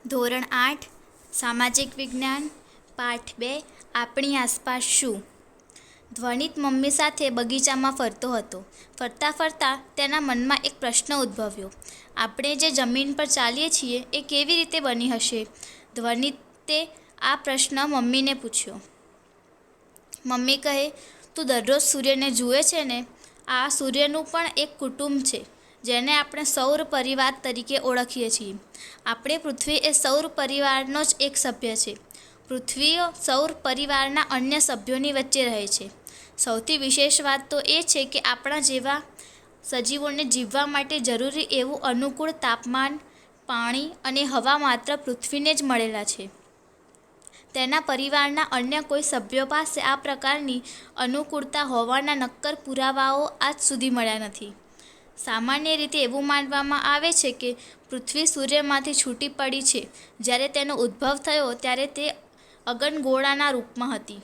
ધોરણ 8 સામાજિક વિજ્ઞાન પાઠ 2 આપણી આસપાસ શું? ધ્વનિત મમ્મી સાથે બગીચામાં ફરતો હતો. ફરતાં ફરતાં તેના મનમાં એક પ્રશ્ન ઉદ્ભવ્યો. આપણે જે જમીન પર ચાલીએ છીએ એ કેવી રીતે બની હશે? ધ્વનિતે આ પ્રશ્ન મમ્મીને પૂછ્યો. મમ્મી કહે, તું દરરોજ સૂર્યને જુએ છે ને? આ સૂર્યનું પણ એક કુટુંબ છે, જેને આપણે સૌર પરિવાર તરીકે ઓળખીએ છીએ. આપણે પૃથ્વી એ સૌર પરિવારનો જ એક સભ્ય છે. પૃથ્વીઓ સૌર પરિવારના અન્ય સભ્યોની વચ્ચે રહે છે. સૌથી વિશેષ વાત તો એ છે કે આપણા જેવા સજીવોને જીવવા માટે જરૂરી એવું અનુકૂળ તાપમાન, પાણી અને હવા માત્ર પૃથ્વીને જ મળેલા છે. તેના પરિવારના અન્ય કોઈ સભ્યો પાસે આ પ્રકારની અનુકૂળતા હોવાના નક્કર પુરાવાઓ આજ સુધી મળ્યા નથી. સામાન્ય રીતે એવું માનવામાં આવે છે કે પૃથ્વી સૂર્યમાંથી છૂટી પડી છે. જ્યારે તેનો ઉદ્ભવ થયો ત્યારે તે અગનગોળાના રૂપમાં હતી.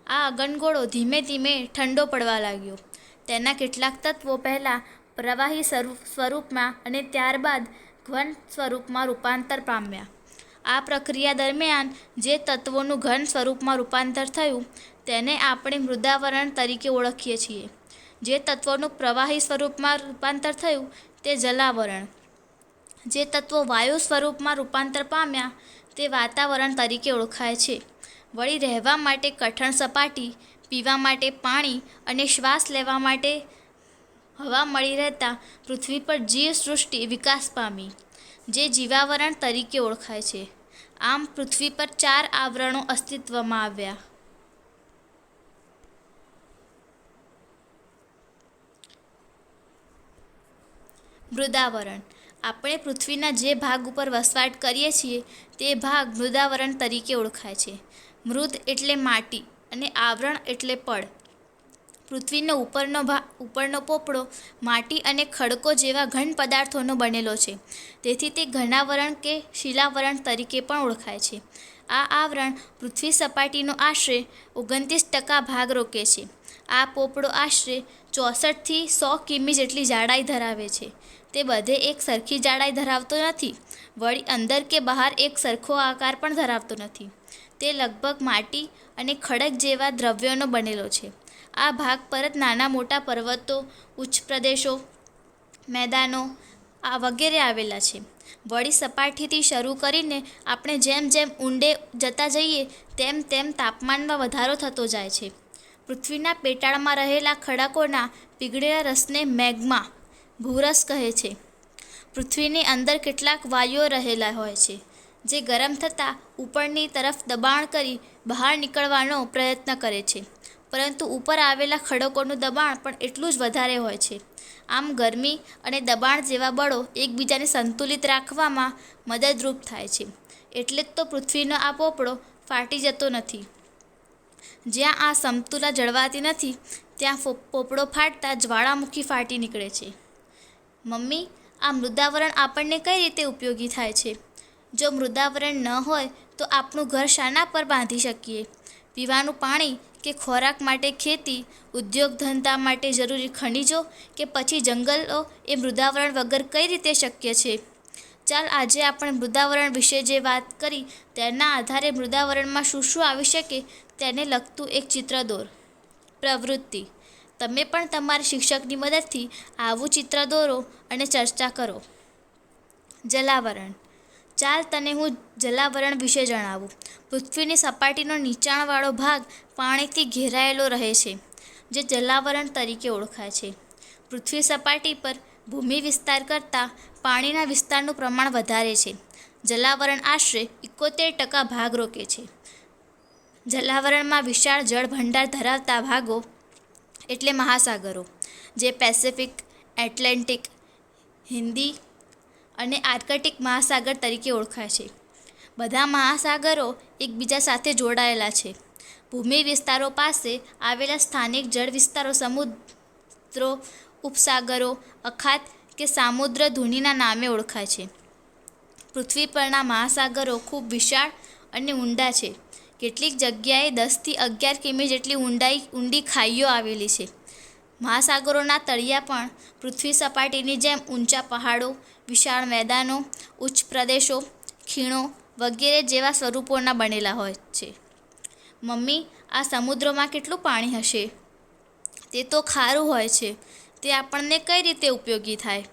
આ અગનગોળો ધીમે ધીમે ઠંડો પડવા લાગ્યો. તેના કેટલાક તત્વો પહેલાં પ્રવાહી સ્વરૂપમાં અને ત્યારબાદ ઘન સ્વરૂપમાં રૂપાંતર પામ્યા. આ પ્રક્રિયા દરમિયાન જે તત્વોનું ઘન સ્વરૂપમાં રૂપાંતર થયું તેને આપણે મૃદાવરણ તરીકે ઓળખીએ છીએ. જે તત્વોનું પ્રવાહી સ્વરૂપમાં રૂપાંતર થયું તે જલાવરણ. જે તત્વો વાયુ સ્વરૂપમાં રૂપાંતર પામ્યા તે વાતાવરણ તરીકે ઓળખાય છે. વળી રહેવા માટે કઠણ સપાટી, પીવા માટે પાણી અને શ્વાસ લેવા માટે હવા મળી રહેતા પૃથ્વી પર જીવસૃષ્ટિ વિકાસ પામી, જે જીવાવરણ તરીકે ઓળખાય છે. આમ પૃથ્વી પર 4 આવરણો અસ્તિત્વમાં આવ્યા. મૃદાવરણ. આપણે પૃથ્વીના જે ભાગ ઉપર વસવાટ કરીએ છીએ તે ભાગ મૃદાવરણ તરીકે ઓળખાય છે. મૃદ એટલે માટી અને આવરણ એટલે પડ. પૃથ્વીનો ઉપરનો પોપડો માટી અને ખડકો જેવા ઘન પદાર્થોનો બનેલો છે. તેથી તે ઘનાવરણ કે શિલાવરણ તરીકે પણ ઓળખાય છે. આ આવરણ પૃથ્વી સપાટીનો આશરે 29% ભાગ રોકે છે. આ પોપડો આશરે 64 થી 100 કિમી જેટલી જાડાઈ ધરાવે છે. તે બધે એક સરખી જાડાઈ ધરાવતો નથી, વળી અંદર કે બહાર એક સરખો આકાર પણ ધરાવતો નથી. તે લગભગ માટી અને ખડક જેવા દ્રવ્યોનો બનેલો છે. આ ભાગ પર જ નાના મોટા પર્વતો, ઉચ્ચ પ્રદેશો, મેદાનો વગેરે આવેલા છે. વળી સપાટીથી શરૂ કરીને આપણે જેમ જેમ ઊંડે જતા જઈએ તેમ તેમ તાપમાનમાં વધારો થતો જાય છે. પૃથ્વીના પેટાળમાં રહેલા ખડકોના પીગળેલા રસને મેગ્મા ભૂરસ કહે છે. પૃથ્વીની અંદર કેટલાક વાયુઓ રહેલા હોય છે, જે ગરમ થતાં ઉપરની તરફ દબાણ કરી બહાર નીકળવાનો પ્રયત્ન કરે છે. પરંતુ ઉપર આવેલા ખડકોનું દબાણ પણ એટલું જ વધારે હોય છે. આમ ગરમી અને દબાણ જેવા બળો એકબીજાને સંતુલિત રાખવામાં મદદરૂપ થાય છે. એટલે જ તો પૃથ્વીનો આ પોપડો ફાટી જતો નથી. જ્યાં આ સમતુલા જળવાતી નથી ત્યાં પોપડો ફાટતા જ્વાળામુખી ફાટી નીકળે છે. મમ્મી, આ મૃદાવરણ આપણને કઈ રીતે ઉપયોગી થાય છે? જો મૃદાવરણ ન હોય તો આપણું ઘર શાના પર બાંધી શકીએ? પીવાનું પાણી કે ખોરાક માટે ખેતી, ઉદ્યોગ ધંધા માટે જરૂરી ખનિજો કે પછી જંગલો એ મૃદાવરણ વગર કઈ રીતે શક્ય છે? ચાલ આજે આપણે મૃદાવરણ વિશે જે વાત કરી તેના આધારે મૃદાવરણમાં શું શું આવી શકે તેને લગતું એક ચિત્ર દોર. પ્રવૃત્તિ. તમે પણ તમારા શિક્ષકની મદદથી આવું ચિત્ર દોરો અને ચર્ચા કરો. જલાવરણ. ચાલ તને હું જલાવરણ વિશે જણાવું. પૃથ્વીની સપાટીનો નીચાણવાળો ભાગ પાણીથી ઘેરાયેલો રહે છે, જે જલાવરણ તરીકે ઓળખાય છે. પૃથ્વી સપાટી પર ભૂમિ વિસ્તાર કરતાં પાણીના વિસ્તારનું પ્રમાણ વધારે છે. જલાવરણ આશરે 71% ભાગ રોકે છે. જલાવરણમાં વિશાળ જળભંડાર ધરાવતા ભાગો એટલે મહાસાગરો, જે પેસિફિક, એટલાન્ટિક, હિન્દી અને આર્કટિક મહાસાગર તરીકે ઓળખાય છે. બધા મહાસાગરો એકબીજા સાથે જોડાયેલા છે. ભૂમિ વિસ્તારો પાસે આવેલા સ્થાનિક જળ વિસ્તારો સમુદ્રો, ઉપસાગરો, અખાત કે સામુદ્ર ધુનીના નામે ઓળખાય છે. પૃથ્વી પરના મહાસાગરો ખૂબ વિશાળ અને ઊંડા છે. કેટલીક જગ્યાએ 10 થી 11 કિમી જેટલી ઊંડી ખાઈઓ આવેલી છે. મહાસાગરોના તળિયા પણ પૃથ્વી સપાટીની જેમ ઊંચા પહાડો, વિશાળ મેદાનો, ઉચ્ચ પ્રદેશો ખીણો વગેરે જેવા સ્વરૂપોના બનેલા હોય છે. મમ્મી, આ સમુદ્રમાં કેટલું પાણી હશે? તે તો ખારું હોય છે. તે આપણને કઈ રીતે ઉપયોગી થાય?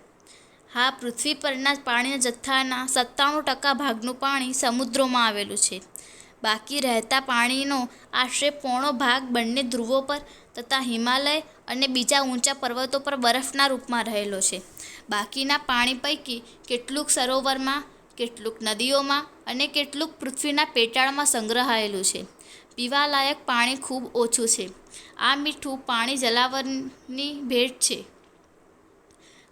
હા, પૃથ્વી પરના પાણીના જથ્થાના 97% ભાગનું પાણી સમુદ્રોમાં આવેલું છે. બાકી રહેતા પાણીનો આશરે પોણો ભાગ બંને ધ્રુવો પર તથા હિમાલય અને બીજા ઊંચા પર્વતો પર બરફના રૂપમાં રહેલો છે. બાકીના પાણી પૈકી કેટલુંક સરોવરમાં, કેટલુંક નદીઓમાં અને કેટલુંક પૃથ્વીના પેટાળમાં સંગ્રહાયેલું છે. પીવાલાયક પાણી ખૂબ ઓછું છે. આ મીઠું પાણી જલાવરની ભેટ છે.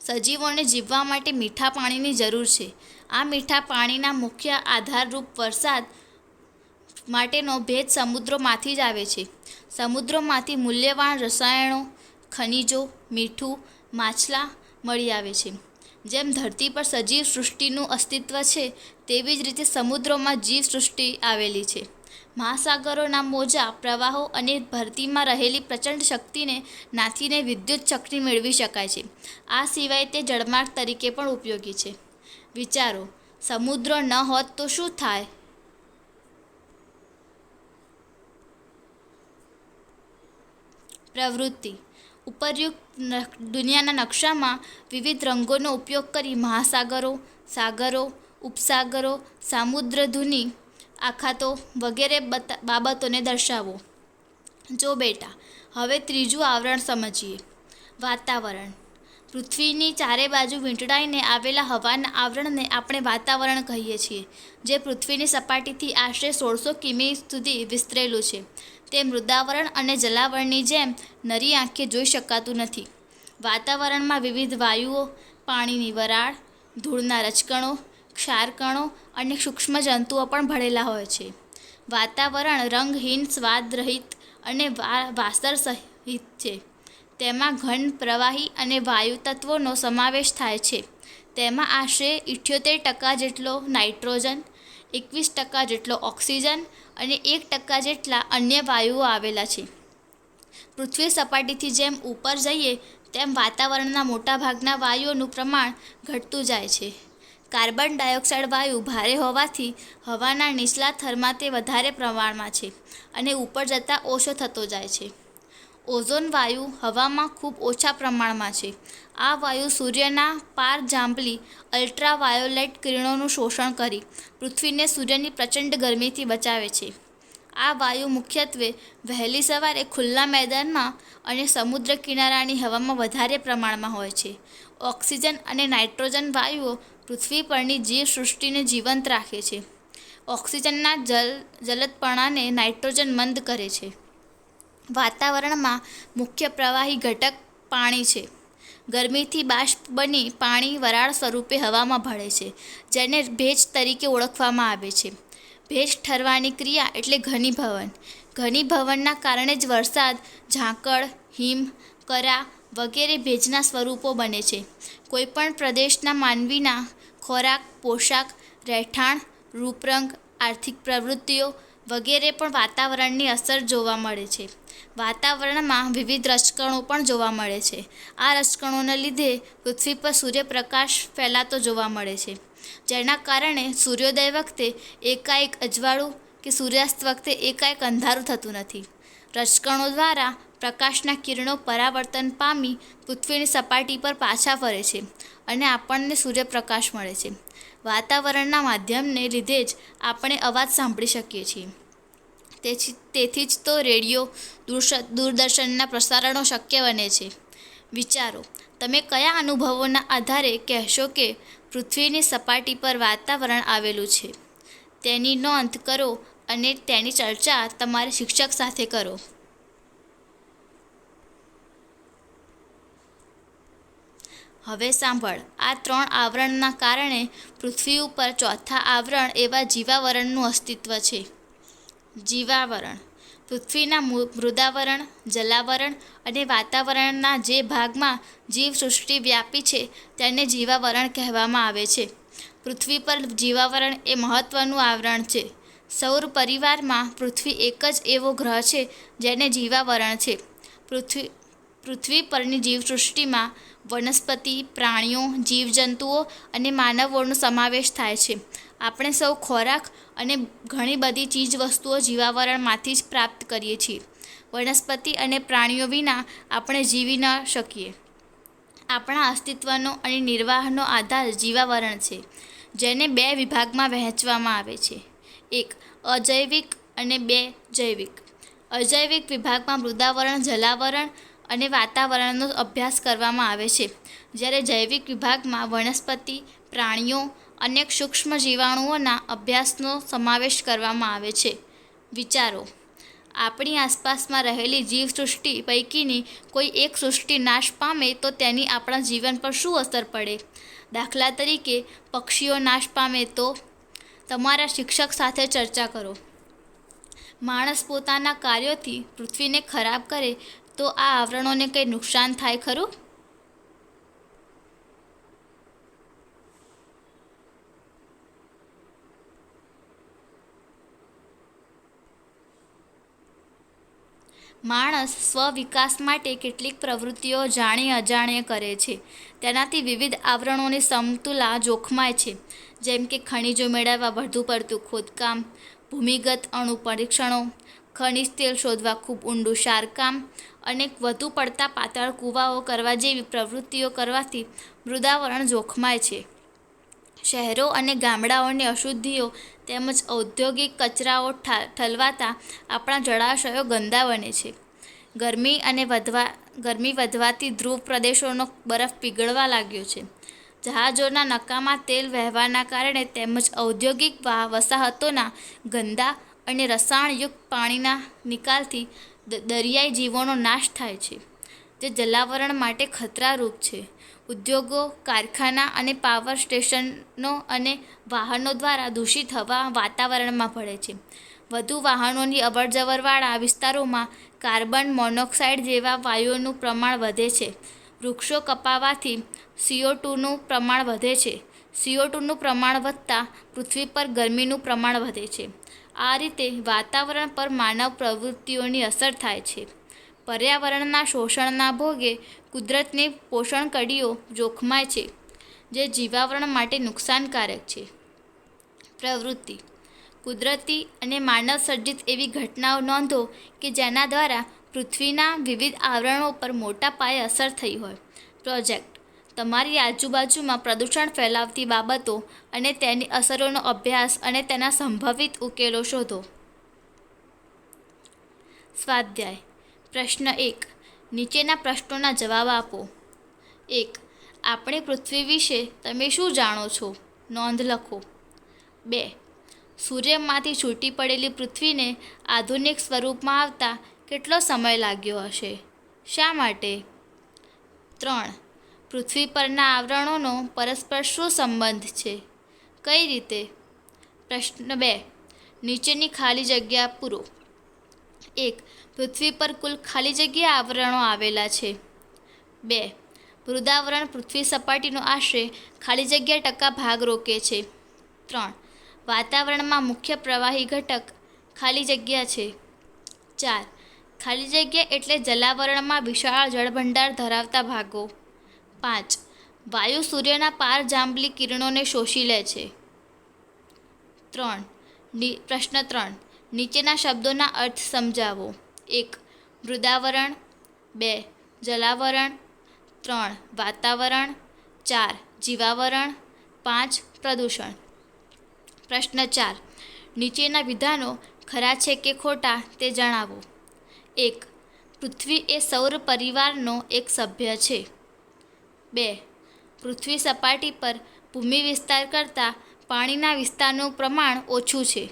સજીવોને જીવવા માટે મીઠા પાણીની જરૂર છે. આ મીઠા પાણીના મુખ્ય આધારરૂપ વરસાદ માટેનો ભેજ સમુદ્રોમાંથી જ આવે છે. સમુદ્રોમાંથી મૂલ્યવાન રસાયણો, ખનિજો, મીઠું, માછલા મળી આવે છે. જેમ ધરતી પર સજીવ સૃષ્ટિનું અસ્તિત્વ છે, તેવી જ રીતે સમુદ્રોમાં જીવસૃષ્ટિ આવેલી છે. મહાસાગરોના મોજા પ્રવાહો અને ધરતીમાં રહેલી પ્રચંડ શક્તિને નાથીને વિદ્યુત શક્તિ મેળવી શકાય છે. આ સિવાય તે જળમાર્ગ તરીકે પણ ઉપયોગી છે. વિચારો, સમુદ્ર ન હોત તો શું થાય? પ્રવૃત્તિ: ઉપર્યુક્ત દુનિયાના નકશામાં વિવિધ રંગોનો ઉપયોગ કરી મહાસાગરો, સાગરો, ઉપસાગરો, સામુદ્રધુની આખાતો વગેરે બાબતોને દર્શાવો. જો બેટા, હવે ત્રીજું આવરણ સમજીએ. વાતાવરણ. પૃથ્વીની ચારે બાજુ વીંટળાઈને આવેલા હવાના આવરણને આપણે વાતાવરણ કહીએ છીએ, જે પૃથ્વીની સપાટીથી આશરે 1600 કિમી સુધી વિસ્તરેલું છે. તે મૃદાવરણ અને જલાવરણની જેમ નરી આંખે જોઈ શકાતું નથી. વાતાવરણમાં વિવિધ વાયુઓ, પાણીની વરાળ, ધૂળના રજકણો, ક્ષારકણો અને સૂક્ષ્મ જંતુઓ પણ ભળેલા હોય છે. વાતાવરણ રંગહીન, સ્વાદરહિત અને વાસર સહિત છે. તેમાં ઘન, પ્રવાહી અને વાયુ તત્વોનો સમાવેશ થાય છે. તેમાં આશરે 78% જેટલો નાઇટ્રોજન, 21% જેટલો ઓક્સિજન અને 1% જેટલા અન્ય વાયુઓ આવેલા છે. પૃથ્વી સપાટીથી જેમ ઉપર જઈએ તેમ વાતાવરણના મોટાભાગના વાયુઓનું પ્રમાણ ઘટતું જાય છે. કાર્બન ડાયોક્સાઇડ વાયુ ભારે હોવાથી હવાના નીચલા થરમાં તે વધારે પ્રમાણમાં છે અને ઉપર જતાં ઓછો થતો જાય છે. ઓઝોન વાયુ હવામાં ખૂબ ઓછા પ્રમાણમાં છે. આ વાયુ સૂર્યના પારજાંબલી અલ્ટ્રાવાયોલેટ કિરણોનું શોષણ કરી પૃથ્વીને સૂર્યની પ્રચંડ ગરમીથી બચાવે છે. આ વાયુ મુખ્યત્વે વહેલી સવારે ખુલ્લા મેદાનમાં અને સમુદ્ર કિનારાની હવામાં વધારે પ્રમાણમાં હોય છે. ઓક્સિજન અને નાઇટ્રોજન વાયુઓ પૃથ્વી પરની જીવસૃષ્ટિને જીવંત રાખે છે. ઓક્સિજનના જલદપણાને નાઇટ્રોજન મંદ કરે છે. વાતાવરણમાં મુખ્ય પ્રવાહી ઘટક પાણી છે. ગરમીથી બાષ્પ બની પાણી વરાળ સ્વરૂપે હવામાં ભળે છે, જેને ભેજ તરીકે ઓળખવામાં આવે છે. ભેજ ઠરવાની ક્રિયા એટલે ઘનીભવન. ઘનીભવનના કારણે જ વરસાદ, ઝાકળ, હિમ, કરા વગેરે ભેજના સ્વરૂપો બને છે. કોઈપણ પ્રદેશના માનવીના ખોરાક, પોશાક, રહેઠાણ, રૂપરંગ, આર્થિક પ્રવૃત્તિઓ વગેરે પણ વાતાવરણની અસર જોવા મળે છે. વાતાવરણમાં વિવિધ રજકણો પણ જોવા મળે છે. આ રજકણોને લીધે પૃથ્વી પર સૂર્યપ્રકાશ ફેલાતો જોવા મળે છે, જેના કારણે સૂર્યોદય વખતે એકાએક અજવાળું કે સૂર્યાસ્ત વખતે એકાએક અંધારું થતું નથી. રજકણો દ્વારા પ્રકાશના કિરણો પરાવર્તન પામી પૃથ્વીની સપાટી પર પાછા ફરે છે અને આપણને સૂર્યપ્રકાશ મળે છે. વાતાવરણના માધ્યમને લીધે જ આપણે અવાજ સાંભળી શકીએ છીએ. તેથી જ તો રેડિયો, દૂરદર્શનના પ્રસારણો શક્ય બને છે. વિચારો, તમે કયા અનુભવોના આધારે કહેશો કે પૃથ્વીની સપાટી પર વાતાવરણ આવેલું છે? તેની નોંધ કરો અને તેની ચર્ચા તમારા શિક્ષક સાથે કરો. હવે સાંભળ, આ 3 આવરણના કારણે પૃથ્વી ઉપર ચોથા આવરણ એવા જીવાવરણનું અસ્તિત્વ છે. જીવાવરણ: પૃથ્વીના મૃદાવરણ, જલાવરણ અને વાતાવરણના જે ભાગમાં જીવસૃષ્ટિ વ્યાપી છે તેને જીવાવરણ કહેવામાં આવે છે. પૃથ્વી પર જીવાવરણ એ મહત્વનું આવરણ છે. સૌર પરિવારમાં પૃથ્વી એક જ એવો ગ્રહ છે જેને જીવાવરણ છે. પૃથ્વી પરની જીવસૃષ્ટિમાં વનસ્પતિ, પ્રાણીઓ, જીવજંતુઓ અને માનવોનો સમાવેશ થાય છે. આપણે સૌ ખોરાક અને ઘણી બધી ચીજ વસ્તુઓ જીવાવરણમાંથી જ પ્રાપ્ત કરીએ છીએ. વનસ્પતિ અને પ્રાણીઓ વિના આપણે જીવી ન શકીએ. આપણા અસ્તિત્વનો અને નિર્વાહનો આધાર જીવાવરણ છે, જેને 2 વિભાગમાં વહેંચવામાં આવે છે, 1 અજૈવિક અને 2 જૈવિક. અજૈવિક વિભાગમાં મૃદાવરણ, જલાવરણ અને વાતાવરણનો અભ્યાસ કરવામાં આવે છે, જ્યારે જૈવિક વિભાગમાં વનસ્પતિ, પ્રાણીઓ, અનેક સૂક્ષ્મ જીવાણુઓના અભ્યાસનો સમાવેશ કરવામાં આવે છે. વિચારો, આપણી આસપાસમાં રહેલી જીવસૃષ્ટિ પૈકીની કોઈ એક સૃષ્ટિ નાશ પામે તો તેની આપણા જીવન પર શું અસર પડે? દાખલા તરીકે, પક્ષીઓ નાશ પામે તો? તમારા શિક્ષક સાથે ચર્ચા કરો. માણસ પોતાના કાર્યોથી પૃથ્વીને ખરાબ કરે તો આ આવરણોને કંઈ નુકસાન થાય ખરું? માણસ સ્વ-વિકાસ માટે કેટલીક પ્રવૃત્તિઓ જાણી અજાણ્યે કરે છે. તેનાથી વિવિધ આવરણોની સમતુલા જોખમાય છે, જેમ કે ખનિજો મેળવવા વધુ પડતું ખોદકામ, ભૂમિગત અણુ પરીક્ષણો, ખનિજ તેલ શોધવા ખૂબ ઊંડું શારકામ અને વધુ પડતા પાતાળ કૂવાઓ કરવા જેવી પ્રવૃત્તિઓ કરવાથી મૃદાવરણ જોખમાય છે. શહેરો અને ગામડાઓની અશુદ્ધિઓ તેમજ ઔદ્યોગિક કચરાઓ ઠલવાતા આપણા જળાશયો ગંદા બને છે. ગરમી વધવાથી ધ્રુવ પ્રદેશોનો બરફ પીગળવા લાગ્યો છે. જહાજોના નકામા તેલ વહેવાના કારણે તેમજ ઔદ્યોગિક વસાહતોના ગંદા અને રસાયણયુક્ત પાણીના નિકાલથી દરિયાઈ જીવોનો નાશ થાય છે, જે જલાવરણ માટે ખતરારૂપ છે. ઉદ્યોગો, કારખાના અને પાવર સ્ટેશનો અને વાહનો દ્વારા દૂષિત હવા વાતાવરણમાં ભળે છે. વધુ વાહનોની અવરજવરવાળા વિસ્તારોમાં કાર્બન મોનોક્સાઇડ જેવા વાયુઓનું પ્રમાણ વધે છે. વૃક્ષો કપાવાથી CO2નું પ્રમાણ વધે છે. CO2નું પ્રમાણ વધતા પૃથ્વી પર ગરમીનું પ્રમાણ વધે છે. આ રીતે વાતાવરણ પર માનવ પ્રવૃત્તિઓની અસર થાય છે. પર્યાવરણના શોષણના ભોગે કુદરતની પોષણકડીઓ જોખમાય છે, જે જીવાવરણ માટે નુકસાનકારક છે. પ્રવૃત્તિ: કુદરતી અને માનવસર્જિત એવી ઘટનાઓ નોંધો કે જેના દ્વારા પૃથ્વીના વિવિધ આવરણો પર મોટા પાયે અસર થઈ હોય. પ્રોજેક્ટ: તમારી આજુબાજુમાં પ્રદૂષણ ફેલાવતી બાબતો અને તેની અસરોનો અભ્યાસ અને તેના સંભવિત ઉકેલો શોધો. સ્વાધ્યાય: પ્રશ્ન 1. નીચેના પ્રશ્નોના જવાબ આપો. 1. આપણી પૃથ્વી વિશે તમે શું જાણો છો? નોંધ લખો. 2. સૂર્યમાંથી છૂટી પડેલી પૃથ્વીને આધુનિક સ્વરૂપમાં આવતા કેટલો સમય લાગ્યો હશે? શા માટે? 3. પૃથ્વી પરના આવરણોનો પરસ્પર શું સંબંધ છે? કઈ રીતે? પ્રશ્ન 2. નીચેની ખાલી જગ્યા પૂરો. 1. પૃથ્વી પર કુલ ખાલી જગ્યા આવરણો આવેલા છે. 2. મૃદાવરણ પૃથ્વી સપાટીનો આશરે ખાલી જગ્યા % ભાગ રોકે છે. 3. વાતાવરણમાં મુખ્ય પ્રવાહી ઘટક ખાલી જગ્યા છે. 4. ખાલી જગ્યા એટલે જલાવરણમાં વિશાળ જળભંડાર ધરાવતા ભાગો. 5. વાયુ સૂર્યના પારજાંબલી કિરણોને શોષી લે છે. 3. પ્રશ્ન 3. નીચેના શબ્દોના અર્થ સમજાવો. 1. મૃદાવરણ. 2. જલાવરણ. 3. વાતાવરણ. 4. જીવાવરણ. 5. પ્રદૂષણ. પ્રશ્ન 4. નીચેના વિધાનો ખરા છે કે ખોટા તે જણાવો. 1. પૃથ્વી એ સૌર પરિવારનો એક સભ્ય છે. 2. પૃથ્વી સપાટી પર ભૂમિ વિસ્તાર કરતાં પાણીના વિસ્તારનું પ્રમાણ ઓછું છે.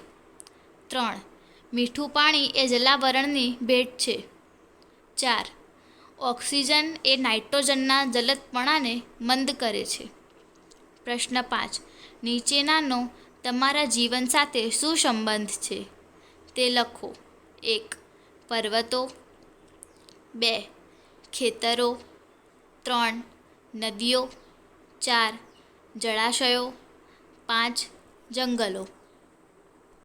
3. મીઠું પાણી એ જલાવરણની ભેટ છે. 4. ઓક્સિજન એ નાઇટ્રોજનના જલદપણાને મંદ કરે છે. પ્રશ્ન 5. નીચેનાનો તમારા જીવન સાથે શું સંબંધ છે? તે લખો. 1. પર્વતો. 2. ખેતરો. 3. નદીઓ. 4. જળાશયો. 5. જંગલો.